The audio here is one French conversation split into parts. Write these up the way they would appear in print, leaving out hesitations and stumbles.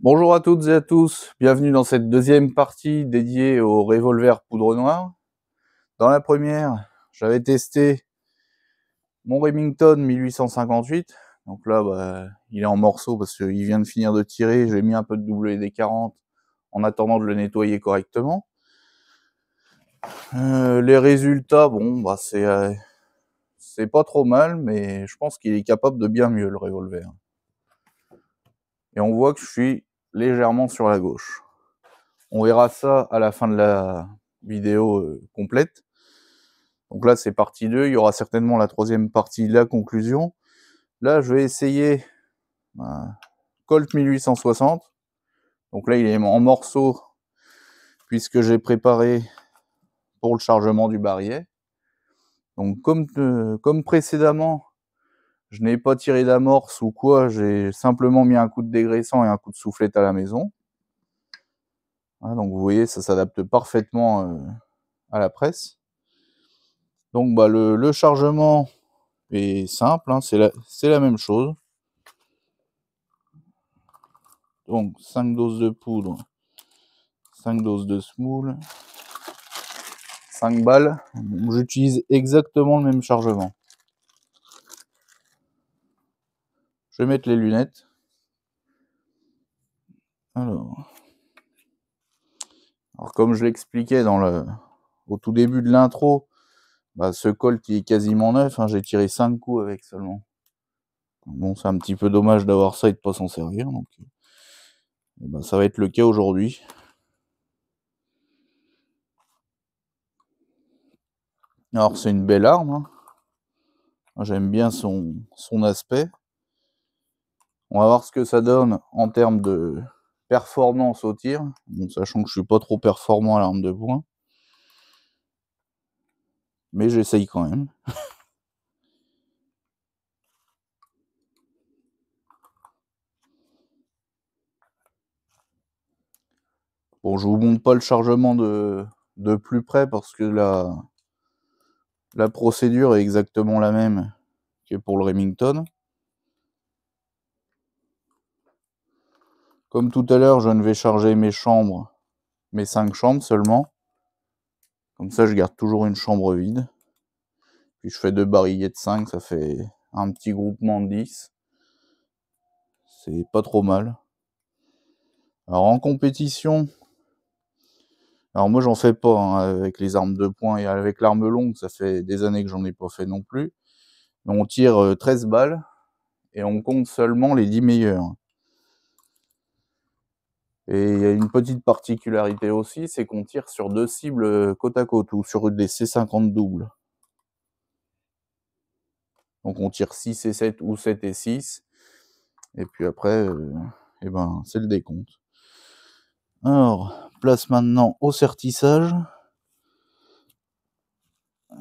Bonjour à toutes et à tous, bienvenue dans cette deuxième partie dédiée au revolver poudre noire. Dans la première, j'avais testé mon Remington 1858. Donc là, il est en morceaux parce qu'il vient de finir de tirer. J'ai mis un peu de WD-40 en attendant de le nettoyer correctement. Les résultats, c'est pas trop mal, mais je pense qu'il est capable de bien mieux, le revolver. Et on voit que je suis légèrement sur la gauche. On verra ça à la fin de la vidéo complète. Donc là, c'est partie 2. Il y aura certainement la troisième partie, la conclusion. Là, je vais essayer Colt 1860. Donc là, il est en morceaux puisque j'ai préparé pour le chargement du barillet. Donc comme précédemment, je n'ai pas tiré d'amorce ou quoi, j'ai simplement mis un coup de dégraissant et un coup de soufflette à la maison. Donc vous voyez, ça s'adapte parfaitement à la presse. Donc le chargement est simple, c'est la même chose. Donc 5 doses de poudre, 5 doses de semoule, 5 balles. J'utilise exactement le même chargement. Je vais mettre les lunettes. Alors comme je l'expliquais au tout début de l'intro, ce Colt est quasiment neuf, j'ai tiré 5 coups avec seulement. Bon, c'est un petit peu dommage d'avoir ça et de pas s'en servir, donc ça va être le cas aujourd'hui. Alors c'est une belle arme, j'aime bien son aspect. On va voir ce que ça donne en termes de performance au tir, sachant que je suis pas trop performant à l'arme de poing. Mais j'essaye quand même. Bon, je vous montre pas le chargement de plus près parce que la procédure est exactement la même que pour le Remington. Comme tout à l'heure, je ne vais charger mes 5 chambres seulement. Comme ça, je garde toujours une chambre vide. Puis je fais 2 barillets de 5, ça fait un petit groupement de 10. C'est pas trop mal. Alors en compétition, alors moi j'en fais pas avec les armes de poing et avec l'arme longue, ça fait des années que j'en ai pas fait non plus. On tire 13 balles et on compte seulement les 10 meilleurs. Et il y a une petite particularité aussi, c'est qu'on tire sur 2 cibles côte à côte ou sur des C50 doubles. Donc on tire 6 et 7 ou 7 et 6. Et puis après, c'est le décompte. Alors, place maintenant au sertissage.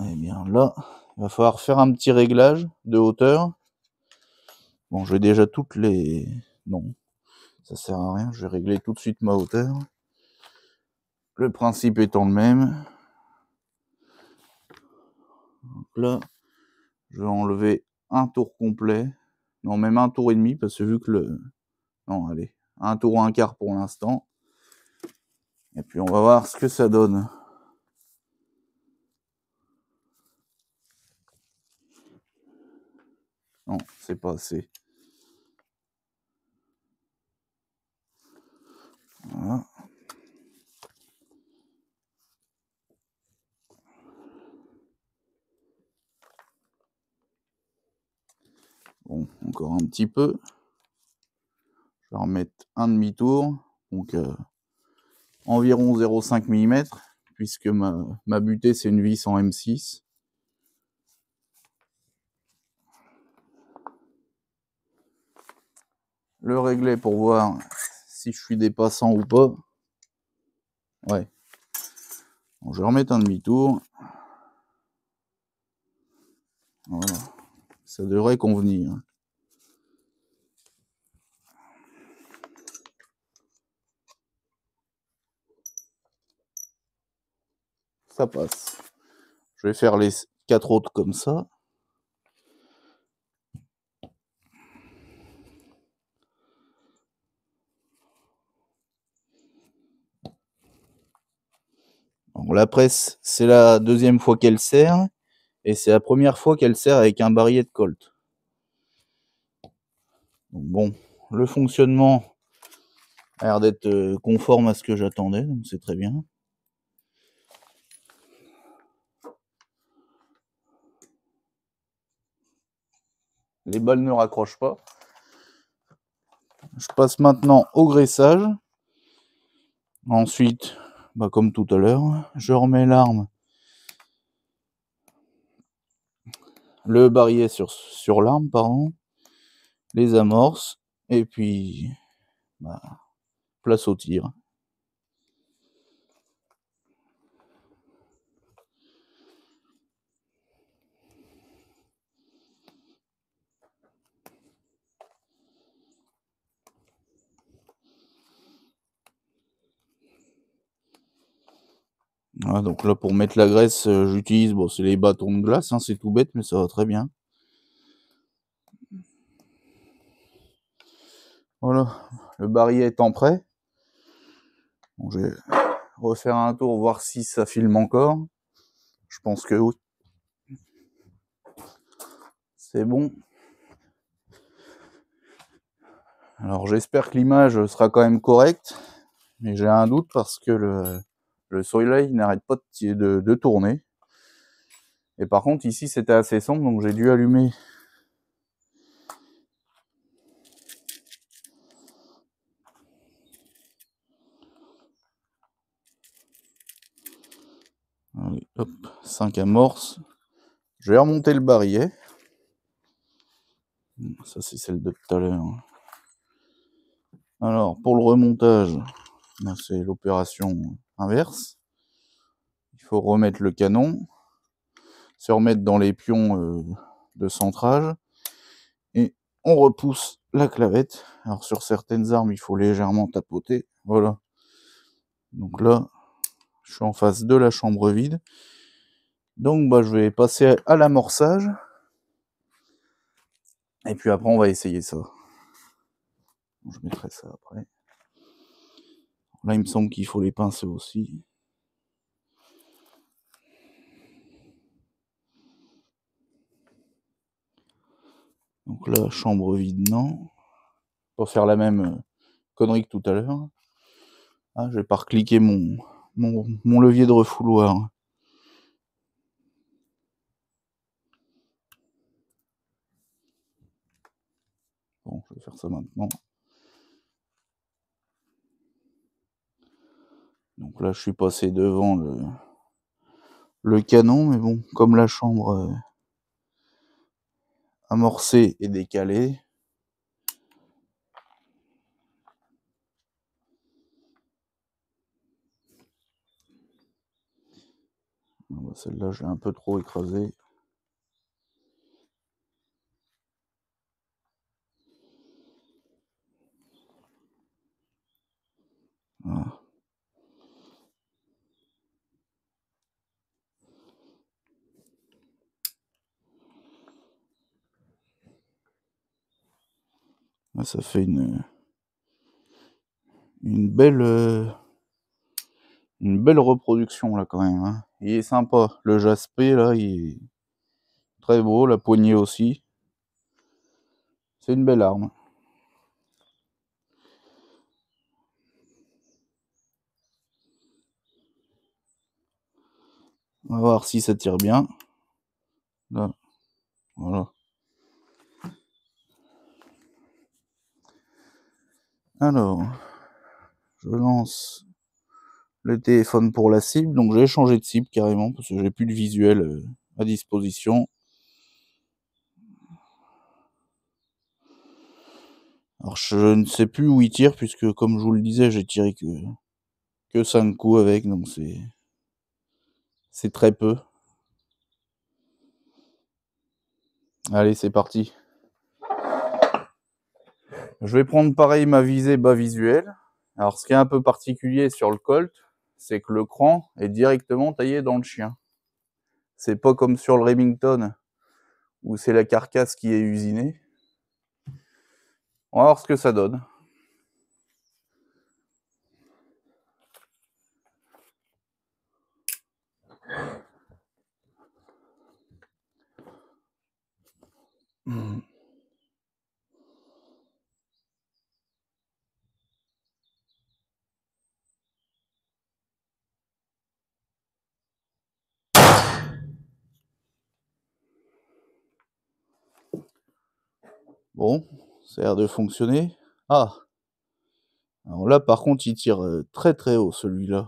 Et bien là, il va falloir faire un petit réglage de hauteur. Bon, je vais déjà toutes les... Non, ça sert à rien, je vais régler tout de suite ma hauteur. Le principe étant le même. Donc là, je vais enlever un tour complet. Non, même un tour et demi, parce que vu que le... Non, allez, un tour un quart pour l'instant. Et puis on va voir ce que ça donne. Non, c'est pas assez. Voilà. Bon, encore un petit peu. Je vais remettre un demi-tour. Donc environ 0,5 mm, puisque ma butée c'est une vis en M6. Le régler pour voir si je suis dépassant ou pas. Ouais. Bon, je vais remettre un demi-tour. Voilà. Ça devrait convenir. Ça passe. Je vais faire les 4 autres comme ça. la presse, c'est la deuxième fois qu'elle serre, et c'est la première fois qu'elle serre avec un barillet de Colt. Donc bon, le fonctionnement a l'air d'être conforme à ce que j'attendais, donc c'est très bien. Les balles ne raccrochent pas. Je passe maintenant au graissage. Ensuite, comme tout à l'heure, je remets l'arme, le barillet sur l'arme, pardon, les amorces, et puis place au tir. Voilà, donc là pour mettre la graisse, j'utilise, c'est les bâtons de glace, hein, c'est tout bête mais ça va très bien. Voilà, le barillet étant prêt, bon, je vais refaire un tour voir si ça filme encore. Je pense que oui. C'est bon. Alors j'espère que l'image sera quand même correcte, mais j'ai un doute parce que le soleil n'arrête pas de tourner. Et par contre ici c'était assez sombre, donc j'ai dû allumer allez, hop, 5 amorces. Je vais remonter le barillet. Ça c'est celle de tout à l'heure. Alors pour le remontage, c'est l'opération inverse. Il faut remettre le canon, se remettre dans les pions de centrage, et on repousse la clavette. Alors sur certaines armes, il faut légèrement tapoter. Voilà. Donc là, je suis en face de la chambre vide. Donc je vais passer à l'amorçage. Et puis après, on va essayer ça. Je mettrai ça après. Là, il me semble qu'il faut les pinceaux aussi. Donc là, chambre vide, non. Pour faire la même connerie que tout à l'heure. Ah, je vais pas recliquer mon levier de refouloir. Bon, je vais faire ça maintenant. Donc là, je suis passé devant le canon, mais bon, comme la chambre amorcée et décalée, celle-là, j'ai un peu trop écrasé. Voilà. Là, ça fait une belle reproduction là quand même. Hein. Il est sympa. Le jaspé là, il est très beau. La poignée aussi. C'est une belle arme. On va voir si ça tire bien. Là, voilà. Alors, je lance le téléphone pour la cible. Donc j'ai changé de cible carrément parce que j'ai plus de visuel à disposition. Alors je ne sais plus où il tire puisque comme je vous le disais, j'ai tiré que 5 coups avec, donc c'est très peu. Allez, c'est parti. Je vais prendre pareil ma visée bas visuel. Alors ce qui est un peu particulier sur le Colt, c'est que le cran est directement taillé dans le chien. C'est pas comme sur le Remington où c'est la carcasse qui est usinée. On va voir ce que ça donne. Bon, ça a l'air de fonctionner. Ah! Alors là, par contre, il tire très très haut celui-là.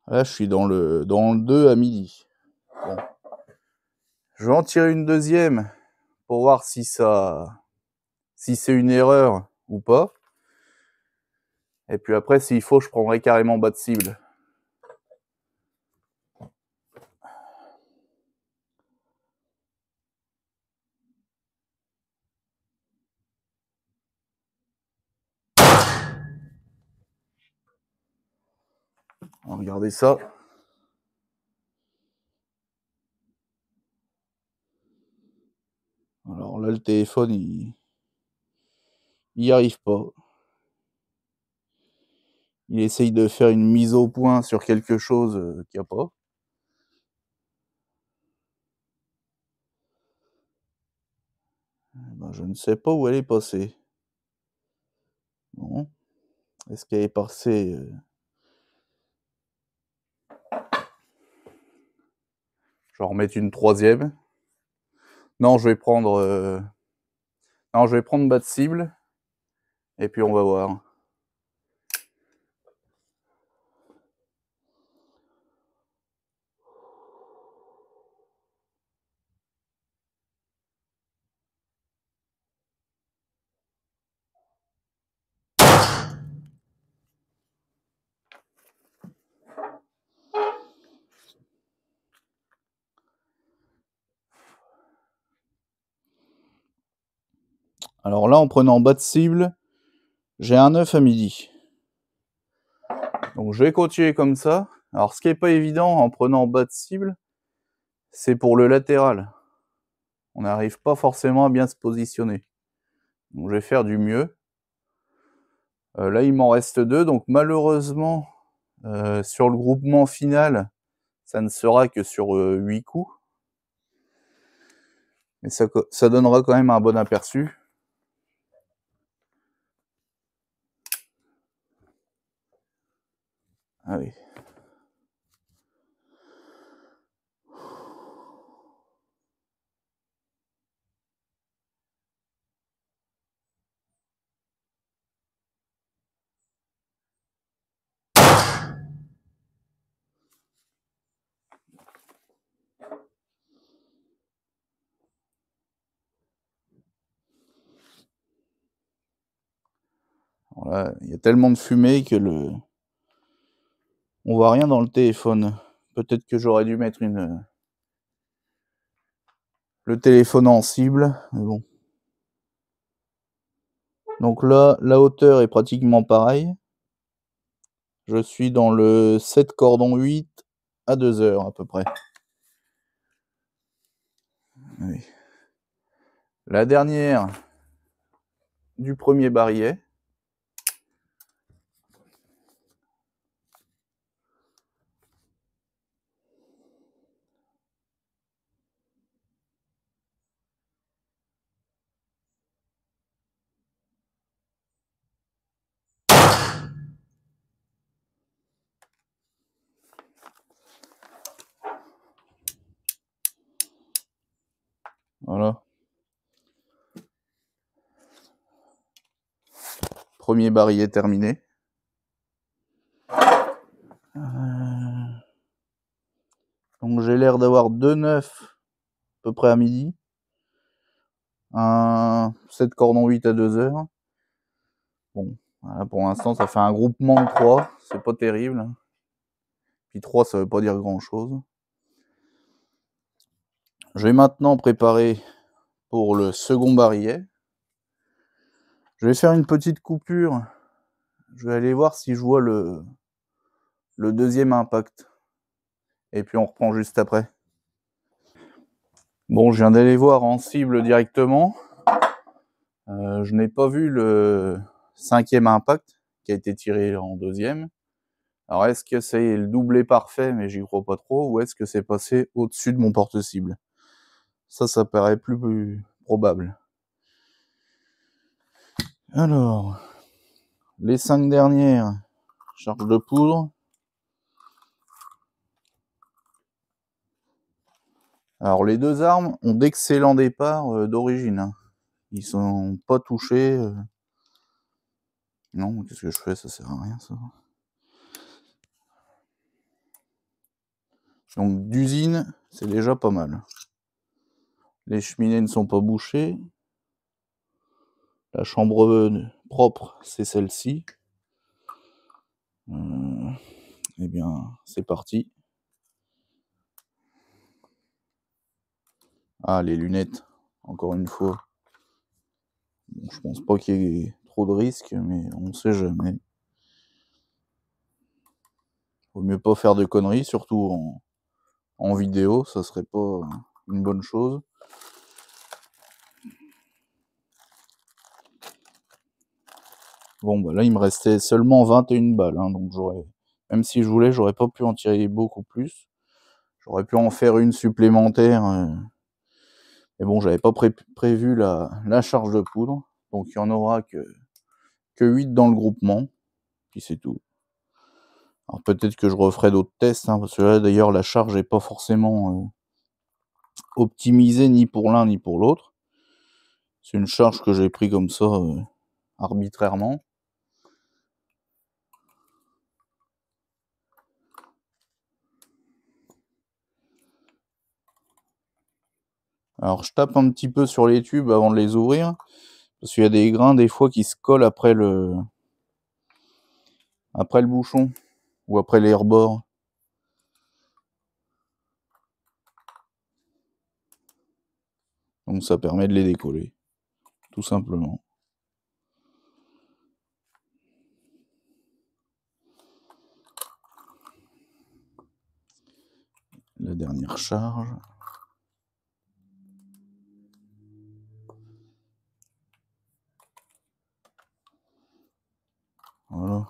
Là, je suis dans le 2 à midi. Bon. Je vais en tirer une deuxième pour voir si c'est une erreur ou pas. Et puis après, s'il faut, je prendrai carrément bas de cible. Regardez ça. Alors là, le téléphone, il y arrive pas. Il essaye de faire une mise au point sur quelque chose qu'il n'y a pas. Ben, je ne sais pas où elle est passée. Bon. Est-ce qu'elle est passée Je vais en remettre une troisième. Non, je vais prendre bas de cible. Et puis on va voir. Alors là, en prenant bas de cible, j'ai un 9 à midi. Donc je vais continuer comme ça. Alors ce qui n'est pas évident en prenant bas de cible, c'est pour le latéral. On n'arrive pas forcément à bien se positionner. Donc je vais faire du mieux. Là, il m'en reste 2. Donc malheureusement, sur le groupement final, ça ne sera que sur 8 coups. Mais ça donnera quand même un bon aperçu. Allez. Voilà, il y a tellement de fumée que on voit rien dans le téléphone. Peut-être que j'aurais dû mettre le téléphone en cible, mais bon. Donc là, la hauteur est pratiquement pareille. Je suis dans le 7 cordon 8 à 2 heures à peu près. Oui. La dernière du premier barillet. Voilà. Premier barillet terminé. Donc j'ai l'air d'avoir 2,9 à peu près à midi. Un 7 cordon 8 à 2 heures. Bon, voilà, pour l'instant ça fait un groupement de 3, c'est pas terrible. Puis 3 ça veut pas dire grand chose. Je vais maintenant préparer pour le second barillet. Je vais faire une petite coupure. Je vais aller voir si je vois le deuxième impact. Et puis on reprend juste après. Bon, je viens d'aller voir en cible directement. Je n'ai pas vu le 5e impact qui a été tiré en deuxième. Alors est-ce que c'est le doublé parfait, mais j'y crois pas trop, ou est-ce que c'est passé au-dessus de mon porte-cible? Ça paraît plus probable. Alors, les 5 dernières, charge de poudre. Alors les deux armes ont d'excellents départs d'origine, hein. Ils sont pas touchés. Non, qu'est-ce que je fais? Ça sert à rien ça. Donc d'usine, c'est déjà pas mal. Les cheminées ne sont pas bouchées. La chambre propre, c'est celle-ci. Eh bien, c'est parti. Ah, les lunettes, encore une fois. Bon, je pense pas qu'il y ait trop de risques, mais on sait jamais. Vaut mieux pas faire de conneries, surtout en vidéo, ça serait pas une bonne chose. Bon, bah là, il me restait seulement 21 balles, hein, donc même si je voulais, j'aurais pas pu en tirer beaucoup plus. J'aurais pu en faire une supplémentaire. Mais bon, j'avais pas prévu la charge de poudre, donc il y en aura que 8 dans le groupement, puis c'est tout. Alors peut-être que je referai d'autres tests, hein, parce que là d'ailleurs la charge n'est pas forcément optimisée ni pour l'un ni pour l'autre. C'est une charge que j'ai pris comme ça arbitrairement. Alors je tape un petit peu sur les tubes avant de les ouvrir, parce qu'il y a des grains des fois qui se collent après le bouchon ou après les rebords. Donc ça permet de les décoller, tout simplement. La dernière charge. Voilà.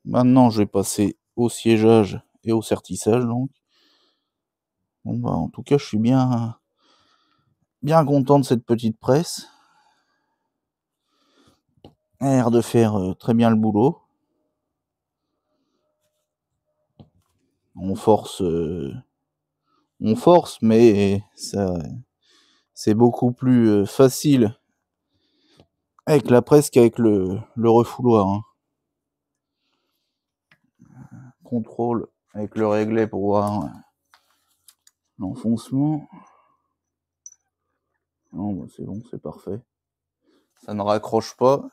Maintenant, je vais passer au siégeage et au sertissage, donc. Bon, bah, en tout cas, je suis bien content de cette petite presse. Elle a l'air de faire très bien le boulot. On force, mais ça, c'est beaucoup plus facile avec la presse qu'avec le refouloir, hein. Contrôle avec le réglet pour voir l'enfoncement. Non, bah c'est bon, c'est parfait. Ça ne raccroche pas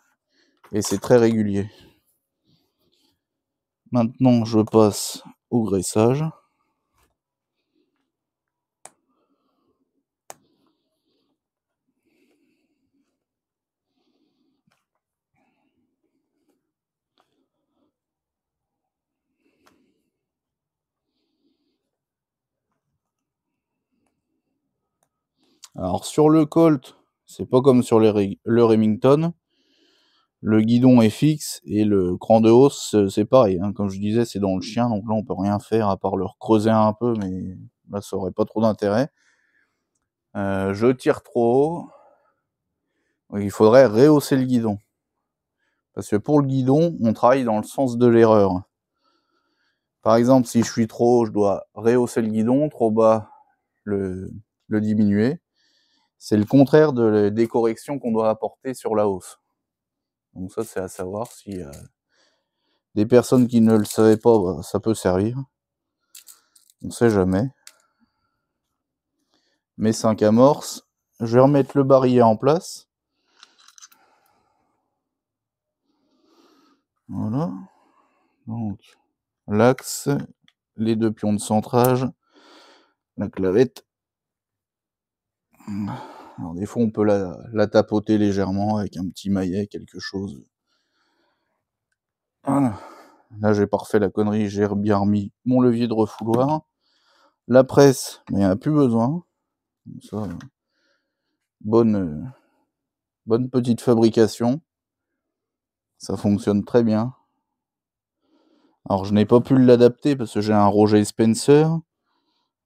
et c'est très régulier. Maintenant, je passe au graissage. Alors sur le Colt, c'est pas comme sur le Remington. Le guidon est fixe et le cran de hausse, c'est pareil, hein. Comme je disais, c'est dans le chien, donc là on peut rien faire à part le creuser un peu, mais là ça aurait pas trop d'intérêt. Je tire trop haut. Il faudrait rehausser le guidon. Parce que pour le guidon, on travaille dans le sens de l'erreur. Par exemple, si je suis trop haut, je dois rehausser le guidon, trop bas, le diminuer. C'est le contraire des corrections qu'on doit apporter sur la hausse. Donc ça, c'est à savoir si des personnes qui ne le savaient pas, bah, ça peut servir. On sait jamais. Mes 5 amorces. Je vais remettre le barillet en place. Voilà. Donc, l'axe, les 2 pions de centrage, la clavette. Alors des fois on peut la tapoter légèrement avec un petit maillet, quelque chose. Voilà. Là j'ai pas refait la connerie, j'ai bien remis mon levier de refouloir. La presse, mais il n'y en a plus besoin. Ça, bonne petite fabrication. Ça fonctionne très bien. Alors je n'ai pas pu l'adapter parce que j'ai un Roger Spencer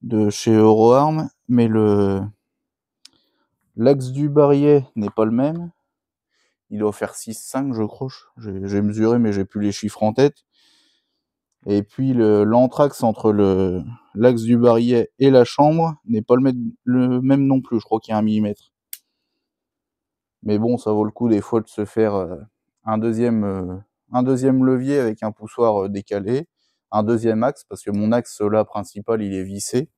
de chez Euroarm, mais l'axe du barillet n'est pas le même. Il doit faire 6,5 je crois. J'ai mesuré mais j'ai plus les chiffres en tête. Et puis l'anthrax entre l'axe du barillet et la chambre n'est pas le même non plus, je crois qu'il y a 1 millimètre. Mais bon, ça vaut le coup des fois de se faire un deuxième levier avec un poussoir décalé, un deuxième axe, parce que mon axe là principal il est vissé.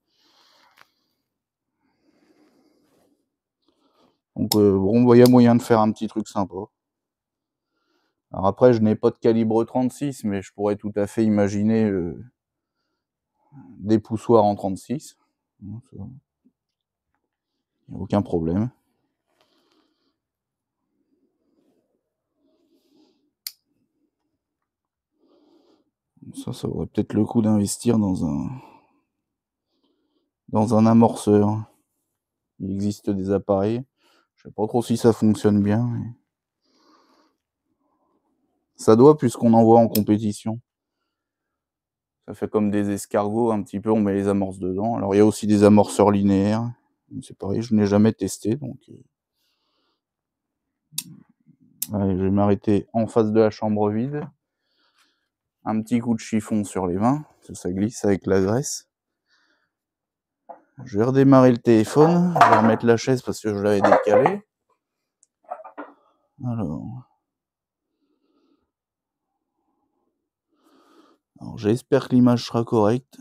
Donc bon, il y a moyen de faire un petit truc sympa. Alors après, je n'ai pas de calibre 36, mais je pourrais tout à fait imaginer des poussoirs en 36. Aucun problème. Ça vaudrait peut-être le coup d'investir dans un amorceur. Il existe des appareils. Je sais pas trop si ça fonctionne bien. Mais ça doit, puisqu'on en voit en compétition. Ça fait comme des escargots un petit peu, on met les amorces dedans. Alors il y a aussi des amorceurs linéaires. C'est pareil, je n'ai jamais testé, donc allez, je vais m'arrêter en face de la chambre vide. Un petit coup de chiffon sur les mains, ça glisse avec la graisse. Je vais redémarrer le téléphone, je vais remettre la chaise parce que je l'avais décalée. Alors j'espère que l'image sera correcte.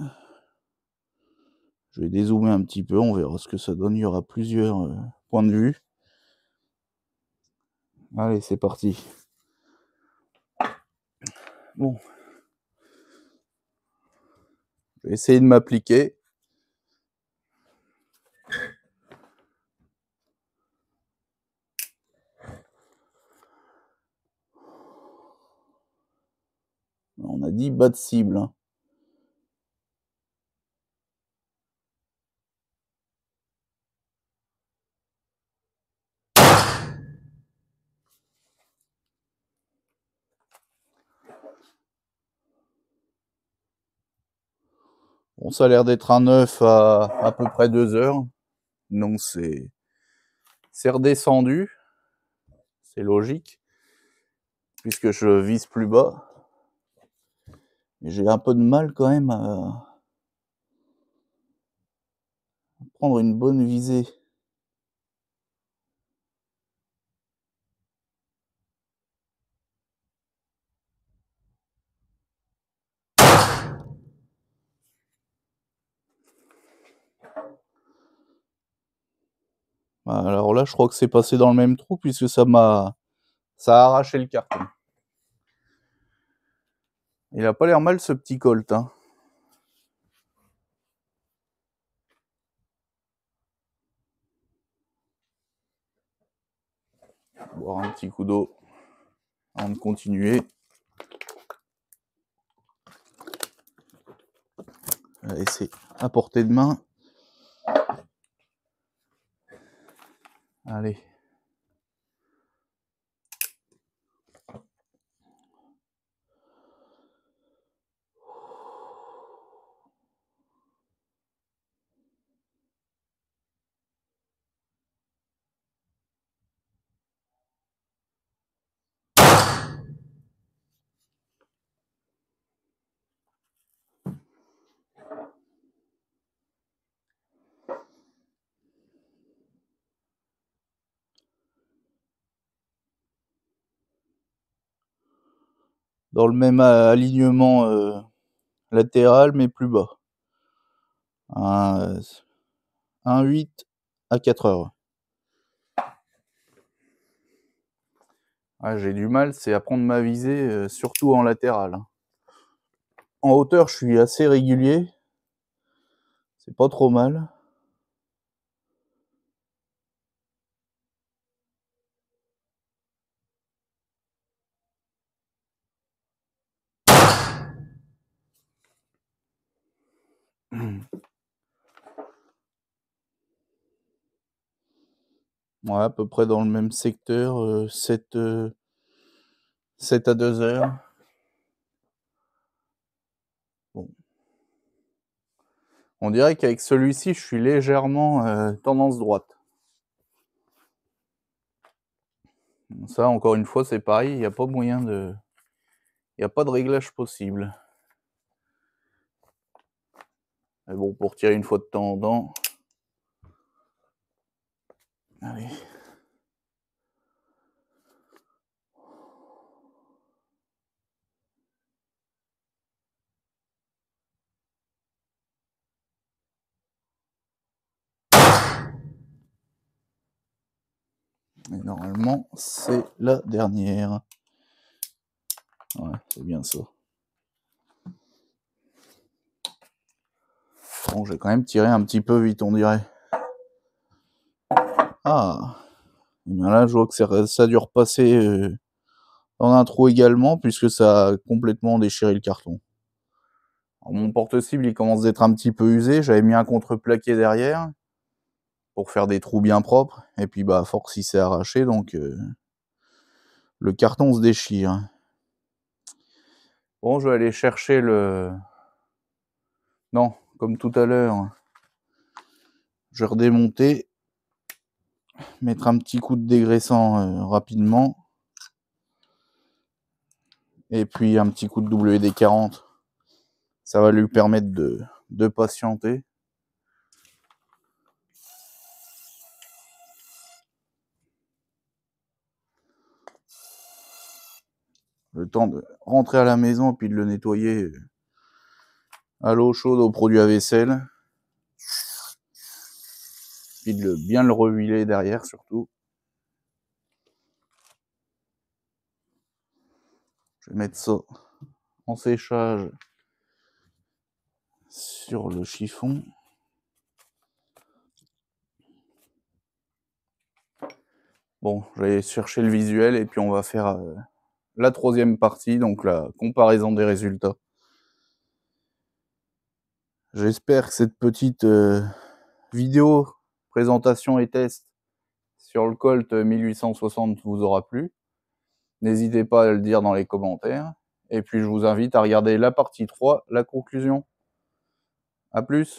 Je vais dézoomer un petit peu, on verra ce que ça donne. Il y aura plusieurs points de vue. Allez, c'est parti. Bon. Je vais essayer de m'appliquer. On a dit bas de cible. Hein. Bon, ça a l'air d'être un œuf à peu près 2 heures. Donc c'est redescendu. C'est logique. Puisque je vise plus bas. Mais j'ai un peu de mal quand même à prendre une bonne visée. Alors là, je crois que c'est passé dans le même trou puisque ça a arraché le carton. Il a pas l'air mal ce petit Colt. Hein. Boire un petit coup d'eau avant de continuer. Allez, c'est à portée de main. Allez. Dans le même alignement latéral, mais plus bas. Un 8 à 4 heures. Ouais, j'ai du mal, c'est à prendre ma visée, surtout en latéral. Hein. En hauteur, je suis assez régulier. C'est pas trop mal. Ouais, à peu près dans le même secteur, 7 à 2 heures. Bon. On dirait qu'avec celui-ci, je suis légèrement tendance droite. Ça, encore une fois, c'est pareil, il n'y a pas moyen de... Il n'y a pas de réglage possible. Mais bon, pour tirer une fois de temps en temps. Allez. Et normalement, c'est la dernière. Ouais, c'est bien ça. Bon, j'ai quand même tiré un petit peu vite, on dirait. Ah, et bien là, je vois que ça a dû repasser dans un trou également, puisque ça a complètement déchiré le carton. Alors, mon porte-cible, il commence d'être un petit peu usé. J'avais mis un contreplaqué derrière pour faire des trous bien propres. Et puis, bah, à force, il s'est arraché, donc le carton se déchire. Bon, je vais aller chercher le... Non, comme tout à l'heure, je vais redémonter, mettre un petit coup de dégraissant rapidement. Et puis un petit coup de WD-40. Ça va lui permettre de patienter. Le temps de rentrer à la maison et puis de le nettoyer à l'eau chaude au produit à vaisselle. Puis de bien le rehuiler derrière surtout. Je vais mettre ça en séchage sur le chiffon. Bon, je vais chercher le visuel et puis on va faire la troisième partie, donc la comparaison des résultats. J'espère que cette petite vidéo, présentation et test sur le Colt 1860 vous aura plu. N'hésitez pas à le dire dans les commentaires. Et puis je vous invite à regarder la partie 3, la conclusion. À plus!